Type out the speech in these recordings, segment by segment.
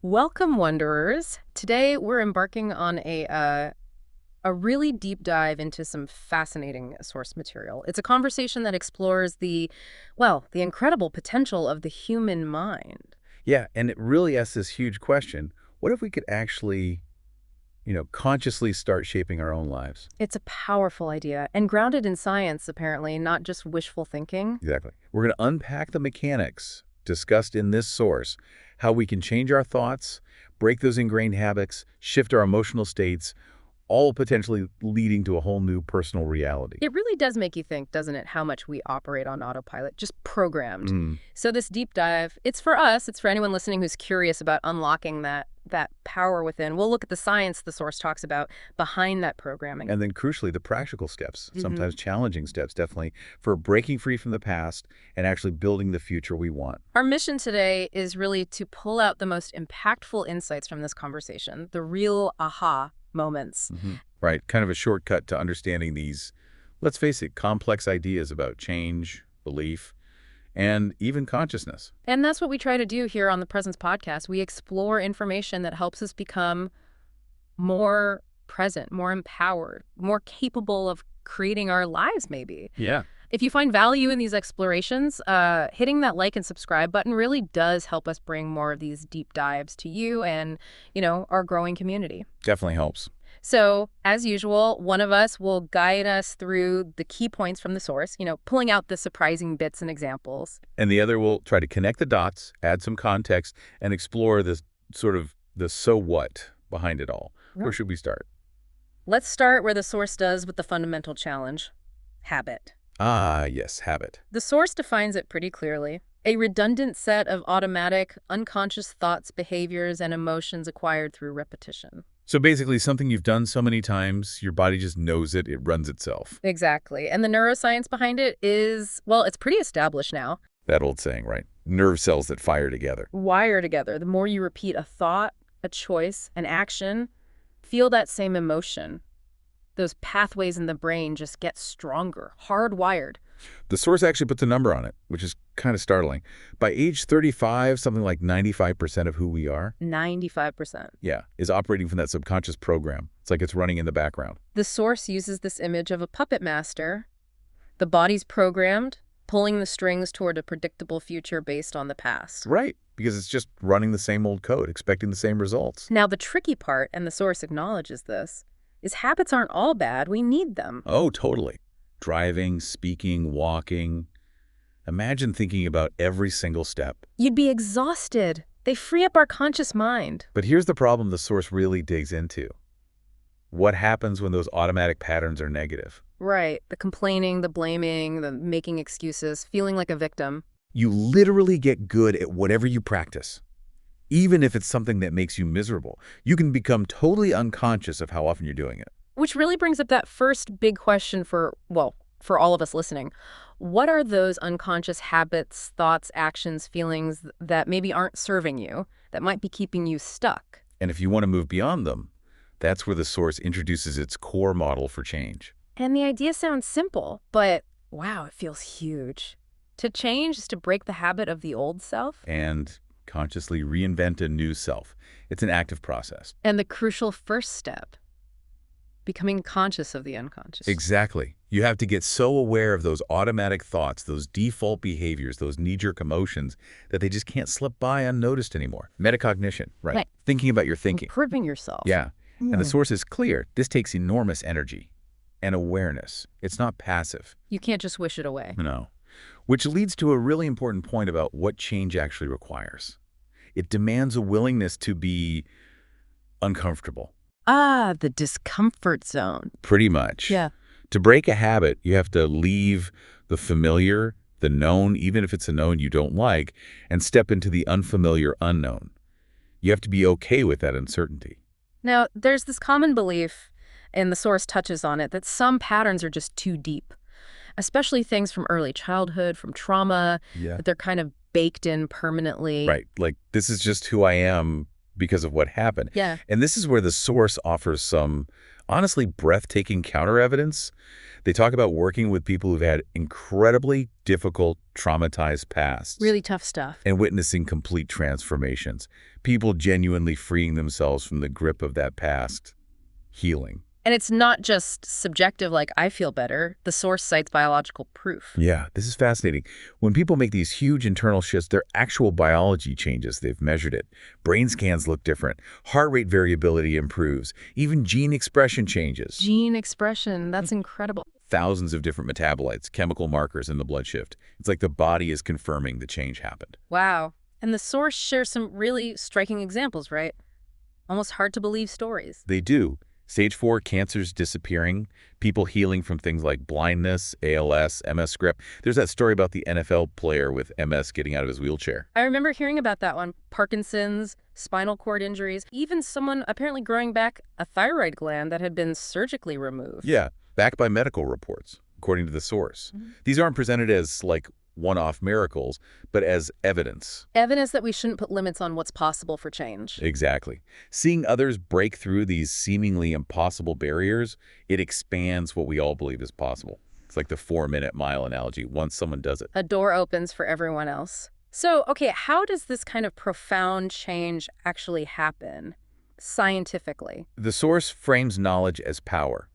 Welcome, Wanderers. Today we're embarking on a really deep dive into some fascinating source material. It's a conversation that explores the incredible potential of the human mind. Yeah, and it really asks this huge question. What if we could actually, consciously start shaping our own lives? It's a powerful idea and grounded in science, apparently, not just wishful thinking. Exactly. We're going to unpack the mechanics discussed in this source, how we can change our thoughts, break those ingrained habits, shift our emotional states, all potentially leading to a whole new personal reality. It really does make you think, doesn't it, how much we operate on autopilot, just programmed. Mm. So this deep dive, it's for us, it's for anyone listening who's curious about unlocking that power within. We'll look at the science the source talks about behind that programming. And then crucially, the practical steps, sometimes challenging steps, definitely, for breaking free from the past and actually building the future we want. Our mission today is really to pull out the most impactful insights from this conversation, the real aha moments. Right, kind of a shortcut to understanding these, let's face it, complex ideas about change, belief, and even consciousness. And that's what we try to do here on the Presence Podcast. We explore information that helps us become more present, more empowered, more capable of creating our lives, maybe. Yeah. If you find value in these explorations, hitting that like and subscribe button really does help us bring more of these deep dives to you and, our growing community. Definitely helps. So, as usual, one of us will guide us through the key points from the source, pulling out the surprising bits and examples. And the other will try to connect the dots, add some context, and explore this sort of the so what behind it all. Where should we start? Let's start where the source does with the fundamental challenge: habit. Ah, yes, habit. The source defines it pretty clearly: a redundant set of automatic, unconscious thoughts, behaviors, and emotions acquired through repetition. So basically something you've done so many times, your body just knows it, it runs itself. Exactly. And the neuroscience behind it is, well, it's pretty established now. That old saying, right? Nerve cells that fire together. Wire together. The more you repeat a thought, a choice, an action, feel that same emotion. Those pathways in the brain just get stronger, hardwired. The source actually puts a number on it, which is kind of startling. By age 35, something like 95% of who we are, 95%. is operating from that subconscious program. It's like it's running in the background. The source uses this image of a puppet master. The body's programmed, pulling the strings toward a predictable future based on the past. Right, because it's just running the same old code, expecting the same results. Now, the tricky part, and the source acknowledges this, is habits aren't all bad. We need them. Oh, totally. Driving, speaking, walking. Imagine thinking about every single step. You'd be exhausted. They free up our conscious mind. But here's the problem the source really digs into. What happens when those automatic patterns are negative? Right. The complaining, the blaming, the making excuses, feeling like a victim. You literally get good at whatever you practice. Even if it's something that makes you miserable, you can become totally unconscious of how often you're doing it. Which really brings up that first big question for all of us listening. What are those unconscious habits, thoughts, actions, feelings that maybe aren't serving you, that might be keeping you stuck? And if you want to move beyond them, that's where the source introduces its core model for change. And the idea sounds simple, but wow, it feels huge. To change is to break the habit of the old self. And consciously reinvent a new self. It's an active process. And the crucial first step: becoming conscious of the unconscious. Exactly. You have to get so aware of those automatic thoughts, those default behaviors, those knee-jerk emotions, that they just can't slip by unnoticed anymore. Metacognition, right? Thinking about your thinking. Improving yourself. Yeah. And the source is clear. This takes enormous energy and awareness. It's not passive. You can't just wish it away. No. Which leads to a really important point about what change actually requires. It demands a willingness to be uncomfortable. Ah, the discomfort zone. Pretty much. Yeah. To break a habit, you have to leave the familiar, the known, even if it's a known you don't like, and step into the unfamiliar unknown. You have to be okay with that uncertainty. Now, there's this common belief, and the source touches on it, that some patterns are just too deep, especially things from early childhood, from trauma, Yeah. that they're kind of baked in permanently. Right. Like, this is just who I am. because of what happened. Yeah. And this is where the source offers some, honestly, breathtaking counter-evidence. They talk about working with people who've had incredibly difficult, traumatized pasts. Really tough stuff. And witnessing complete transformations. People genuinely freeing themselves from the grip of that past, healing. And it's not just subjective, like, I feel better. The source cites biological proof. Yeah, this is fascinating. When people make these huge internal shifts, their actual biology changes. They've measured it. Brain scans look different. Heart rate variability improves. Even gene expression changes. Gene expression, that's incredible. Thousands of different metabolites, chemical markers in the blood shift. It's like the body is confirming the change happened. Wow. And the source shares some really striking examples, right? Almost hard to believe stories. They do. Stage 4 cancers disappearing, people healing from things like blindness, ALS, MS script. There's that story about the NFL player with MS getting out of his wheelchair. I remember hearing about that one. Parkinson's, spinal cord injuries, even someone apparently growing back a thyroid gland that had been surgically removed. Yeah, backed by medical reports, according to the source. These aren't presented as, like, one-off miracles, but as evidence. Evidence that we shouldn't put limits on what's possible for change. Exactly. Seeing others break through these seemingly impossible barriers, it expands what we all believe is possible. It's like the 4-minute mile analogy. Once someone does it. A door opens for everyone else. So, okay, how does this kind of profound change actually happen scientifically? The source frames knowledge as power,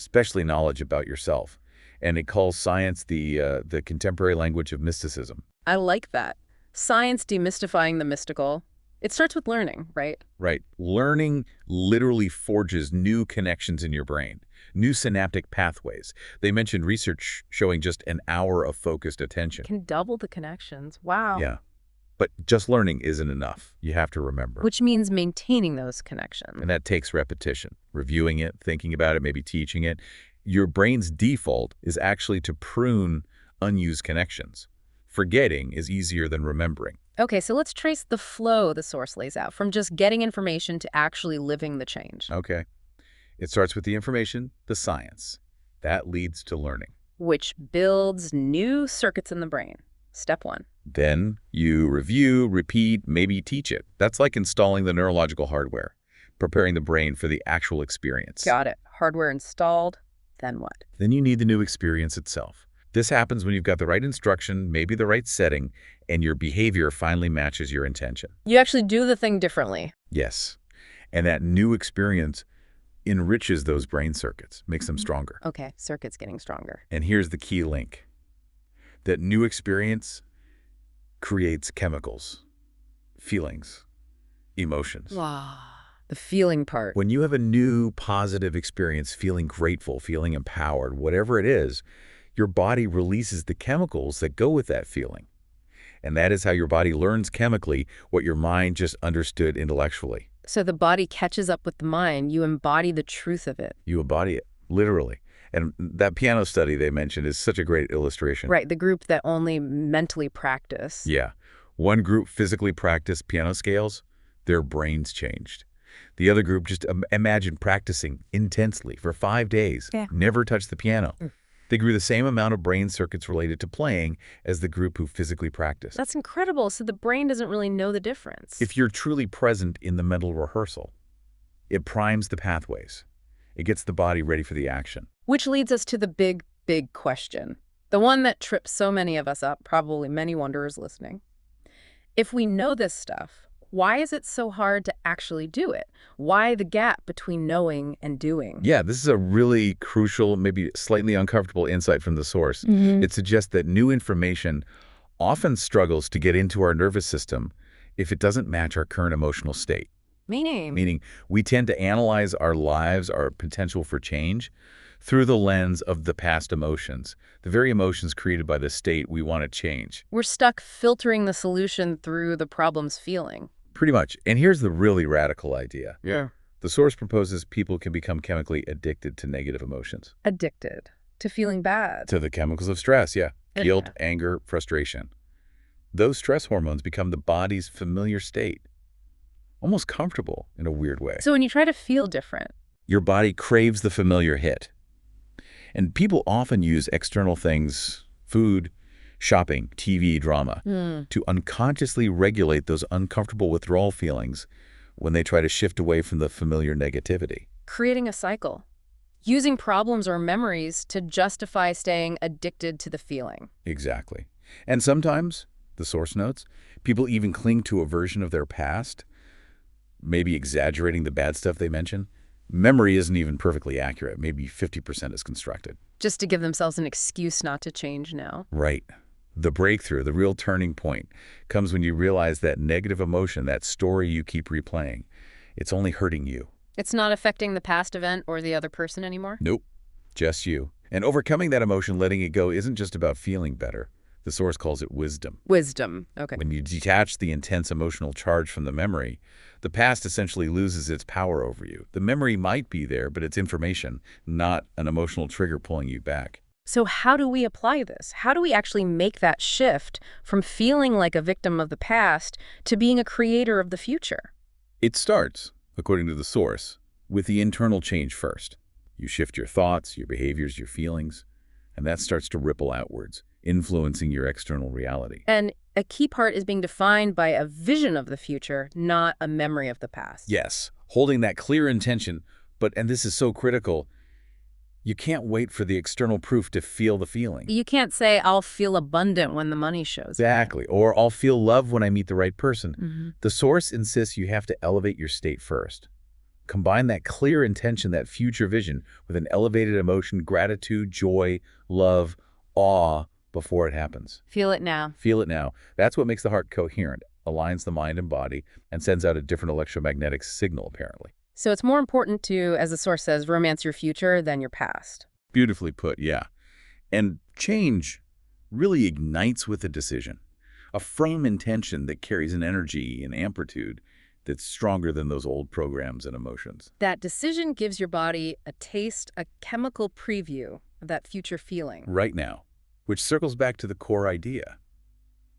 especially knowledge about yourself. And it calls science the contemporary language of mysticism. I like that. Science demystifying the mystical. It starts with learning, right? Right. Learning literally forges new connections in your brain, new synaptic pathways. They mentioned research showing just an hour of focused attention. Can double the connections. Wow. Yeah. But just learning isn't enough. You have to remember. Which means maintaining those connections. And that takes repetition, reviewing it, thinking about it, maybe teaching it. Your brain's default is actually to prune unused connections. Forgetting is easier than remembering. Okay, so let's trace the flow the source lays out from just getting information to actually living the change. Okay. It starts with the information, the science. That leads to learning. Which builds new circuits in the brain. Step 1. Then you review, repeat, maybe teach it. That's like installing the neurological hardware, preparing the brain for the actual experience. Got it. Hardware installed. Then what? Then you need the new experience itself. This happens when you've got the right instruction, maybe the right setting, and your behavior finally matches your intention. You actually do the thing differently. Yes. And that new experience enriches those brain circuits, makes them stronger. Okay, circuits getting stronger. And here's the key link. That new experience creates chemicals, feelings, emotions. Wow. The feeling part. When you have a new positive experience, feeling grateful, feeling empowered, whatever it is, your body releases the chemicals that go with that feeling. And that is how your body learns chemically what your mind just understood intellectually. So the body catches up with the mind. You embody the truth of it. You embody it, literally. And that piano study they mentioned is such a great illustration. Right, the group that only mentally practice. Yeah. One group physically practiced piano scales, their brains changed. The other group just imagine practicing intensely for 5 days, never touched the piano. They grew the same amount of brain circuits related to playing as the group who physically practiced. That's incredible. So the brain doesn't really know the difference. If you're truly present in the mental rehearsal, it primes the pathways. It gets the body ready for the action. Which leads us to the big, big question. The one that trips so many of us up, probably many wanderers listening. If we know this stuff, why is it so hard to actually do it? Why the gap between knowing and doing? Yeah, this is a really crucial, maybe slightly uncomfortable insight from the source. It suggests that new information often struggles to get into our nervous system if it doesn't match our current emotional state. Meaning we tend to analyze our lives, our potential for change, through the lens of the past emotions, the very emotions created by the state we want to change. We're stuck filtering the solution through the problem's feeling. Pretty much. And here's the really radical idea. Yeah. The source proposes people can become chemically addicted to negative emotions. Addicted to feeling bad. To the chemicals of stress, yeah. Guilt, anger, frustration. Those stress hormones become the body's familiar state. Almost comfortable in a weird way. So when you try to feel different, your body craves the familiar hit. And people often use external things, food, shopping, TV, drama, to unconsciously regulate those uncomfortable withdrawal feelings when they try to shift away from the familiar negativity. Creating a cycle. Using problems or memories to justify staying addicted to the feeling. Exactly. And sometimes, the source notes, people even cling to a version of their past, maybe exaggerating the bad stuff they mention. Memory isn't even perfectly accurate. Maybe 50% is constructed. Just to give themselves an excuse not to change now. Right. The breakthrough, the real turning point, comes when you realize that negative emotion, that story you keep replaying, it's only hurting you. It's not affecting the past event or the other person anymore? Nope. Just you. And overcoming that emotion, letting it go, isn't just about feeling better. The source calls it wisdom. Wisdom. Okay. When you detach the intense emotional charge from the memory, the past essentially loses its power over you. The memory might be there, but it's information, not an emotional trigger pulling you back. So how do we apply this? How do we actually make that shift from feeling like a victim of the past to being a creator of the future? It starts, according to the source, with the internal change first. You shift your thoughts, your behaviors, your feelings, and that starts to ripple outwards, influencing your external reality. And a key part is being defined by a vision of the future, not a memory of the past. Yes, holding that clear intention, but, and this is so critical, you can't wait for the external proof to feel the feeling. You can't say, I'll feel abundant when the money shows up. Exactly. Or I'll feel love when I meet the right person. Mm-hmm. The source insists you have to elevate your state first. Combine that clear intention, that future vision, with an elevated emotion, gratitude, joy, love, awe before it happens. Feel it now. Feel it now. That's what makes the heart coherent, aligns the mind and body, and sends out a different electromagnetic signal, apparently. So it's more important to, as the source says, romance your future than your past. Beautifully put, yeah. And change really ignites with a decision, a firm intention that carries an energy and amplitude that's stronger than those old programs and emotions. That decision gives your body a taste, a chemical preview of that future feeling. Right now, which circles back to the core idea.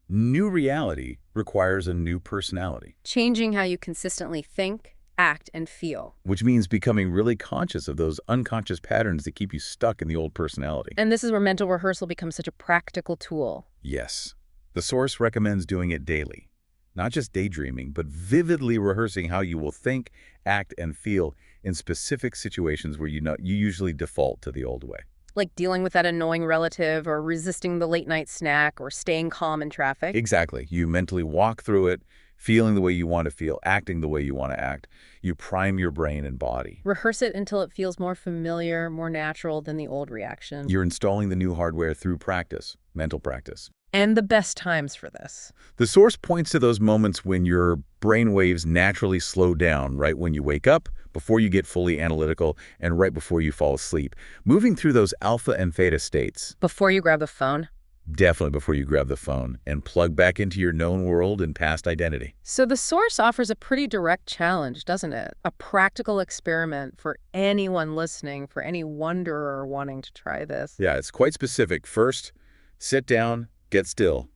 New reality requires a new personality. Changing how you consistently think, act, and feel. Which means becoming really conscious of those unconscious patterns that keep you stuck in the old personality. And this is where mental rehearsal becomes such a practical tool. Yes. The source recommends doing it daily. Not just daydreaming, but vividly rehearsing how you will think, act, and feel in specific situations where you usually default to the old way. Like dealing with that annoying relative or resisting the late-night snack or staying calm in traffic. Exactly. You mentally walk through it, feeling the way you want to feel, acting the way you want to act. You prime your brain and body. Rehearse it until it feels more familiar, more natural than the old reaction. You're installing the new hardware through practice, mental practice. And the best times for this. The source points to those moments when your brain waves naturally slow down, right when you wake up, before you get fully analytical, and right before you fall asleep. Moving through those alpha and theta states. Before you grab the phone? Definitely before you grab the phone and plug back into your known world and past identity. So the source offers a pretty direct challenge, doesn't it? A practical experiment for anyone listening, for any wanderer wanting to try this. Yeah, it's quite specific. First, sit down, get still,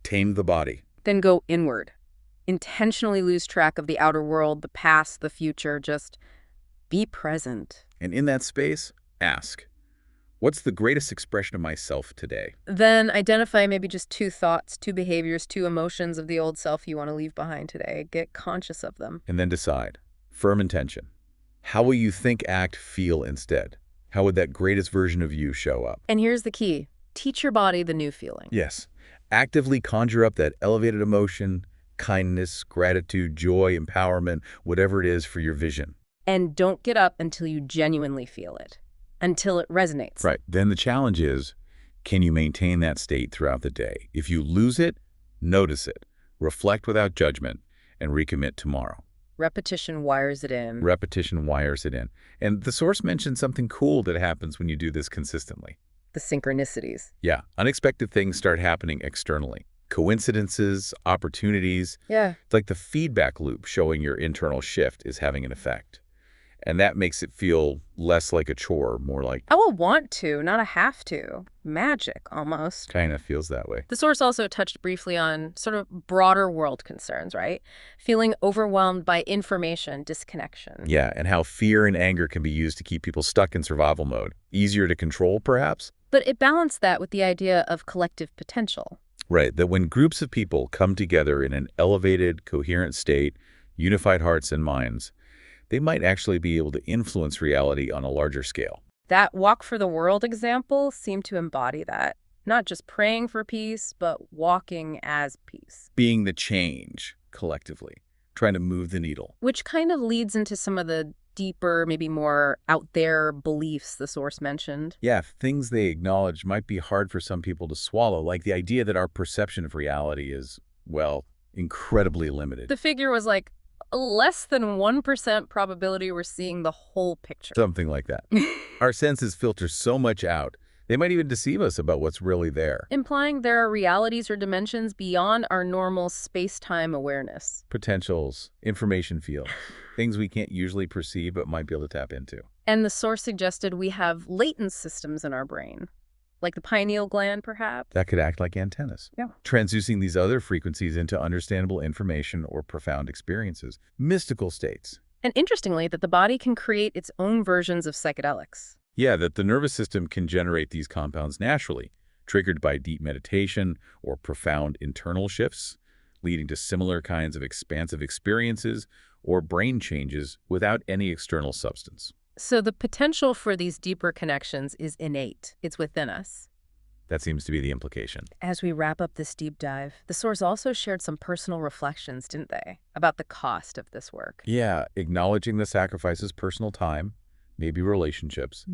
tame the body. Then go inward. Intentionally lose track of the outer world, the past, the future. Just be present. And in that space, ask, what's the greatest expression of myself today? Then identify maybe just 2 thoughts, 2 behaviors, 2 emotions of the old self you want to leave behind today. Get conscious of them. And then decide, firm intention. How will you think, act, feel instead? How would that greatest version of you show up? And here's the key. Teach your body the new feeling. Yes. Actively conjure up that elevated emotion, kindness, gratitude, joy, empowerment, whatever it is for your vision. And don't get up until you genuinely feel it, until it resonates. Right. Then the challenge is, can you maintain that state throughout the day? If you lose it, notice it, reflect without judgment, and recommit tomorrow. Repetition wires it in. Repetition wires it in. And the source mentioned something cool that happens when you do this consistently. The synchronicities. Yeah, unexpected things start happening externally. Coincidences, opportunities. Yeah. It's like the feedback loop showing your internal shift is having an effect. And that makes it feel less like a chore, more like... I will want to, not a have to. Magic, almost. Kind of feels that way. The source also touched briefly on sort of broader world concerns, right? Feeling overwhelmed by information, disconnection. Yeah, and how fear and anger can be used to keep people stuck in survival mode. Easier to control, perhaps? But it balanced that with the idea of collective potential. Right, that when groups of people come together in an elevated, coherent state, unified hearts and minds, they might actually be able to influence reality on a larger scale. That walk for the world example seemed to embody that. Not just praying for peace, but walking as peace. Being the change, collectively, trying to move the needle. Which kind of leads into some of the deeper, maybe more out there beliefs the source mentioned. Yeah, things they acknowledge might be hard for some people to swallow, like the idea that our perception of reality is, well, incredibly limited. The figure was like less than 1% probability we're seeing the whole picture. Something like that. Our senses filter so much out, they might even deceive us about what's really there. Implying there are realities or dimensions beyond our normal space-time awareness. Potentials, information fields, things we can't usually perceive but might be able to tap into. And the source suggested we have latent systems in our brain, like the pineal gland, perhaps. That could act like antennas. Yeah. Transducing these other frequencies into understandable information or profound experiences. Mystical states. And interestingly, that the body can create its own versions of psychedelics. Yeah, that the nervous system can generate these compounds naturally, triggered by deep meditation or profound internal shifts, leading to similar kinds of expansive experiences or brain changes without any external substance. So the potential for these deeper connections is innate. It's within us. That seems to be the implication. As we wrap up this deep dive, the source also shared some personal reflections, didn't they, about the cost of this work? Yeah, acknowledging the sacrifices personal time, maybe relationships,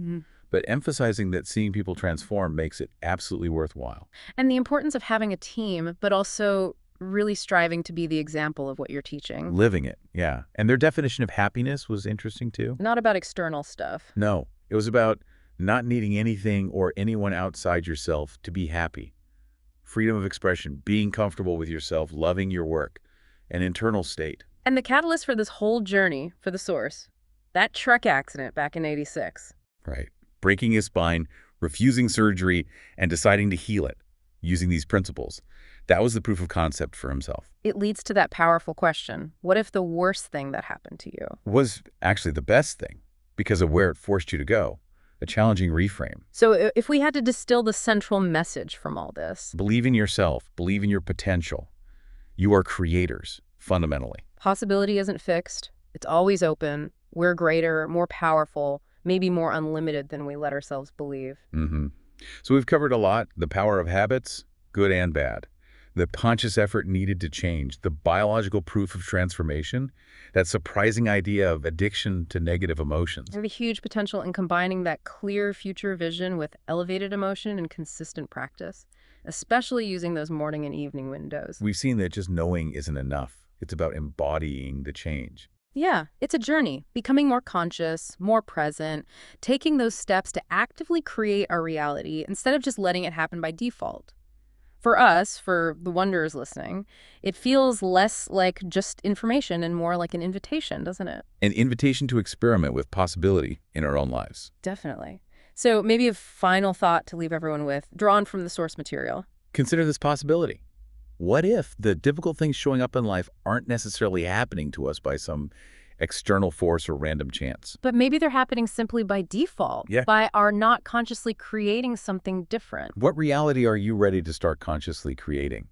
but emphasizing that seeing people transform makes it absolutely worthwhile. And the importance of having a team, but also really striving to be the example of what you're teaching. Living it, yeah. And their definition of happiness was interesting too. Not about external stuff. No, it was about not needing anything or anyone outside yourself to be happy. Freedom of expression, being comfortable with yourself, loving your work, an internal state. And the catalyst for this whole journey, for the source, that truck accident back in '86. Right. Breaking his spine, refusing surgery, and deciding to heal it using these principles. That was the proof of concept for himself. It leads to that powerful question. What if the worst thing that happened to you Was actually the best thing because of where it forced you to go. A challenging reframe. So if we had to distill the central message from all this. Believe in yourself. Believe in your potential. You are creators, fundamentally. Possibility isn't fixed. It's always open. We're greater, more powerful, maybe more unlimited than we let ourselves believe. So we've covered a lot. The power of habits, good and bad. The conscious effort needed to change. The biological proof of transformation. That surprising idea of addiction to negative emotions. We have a huge potential in combining that clear future vision with elevated emotion and consistent practice, especially using those morning and evening windows. We've seen that just knowing isn't enough. It's about embodying the change. Yeah, it's a journey, becoming more conscious, more present, taking those steps to actively create our reality instead of just letting it happen by default. For us, for the Wanderers listening, it feels less like just information and more like an invitation, doesn't it? An invitation to experiment with possibility in our own lives. Definitely. So maybe a final thought to leave everyone with, drawn from the source material. Consider this possibility. What if the difficult things showing up in life aren't necessarily happening to us by some external force or random chance? But maybe they're happening simply by default, by our not consciously creating something different. What reality are you ready to start consciously creating?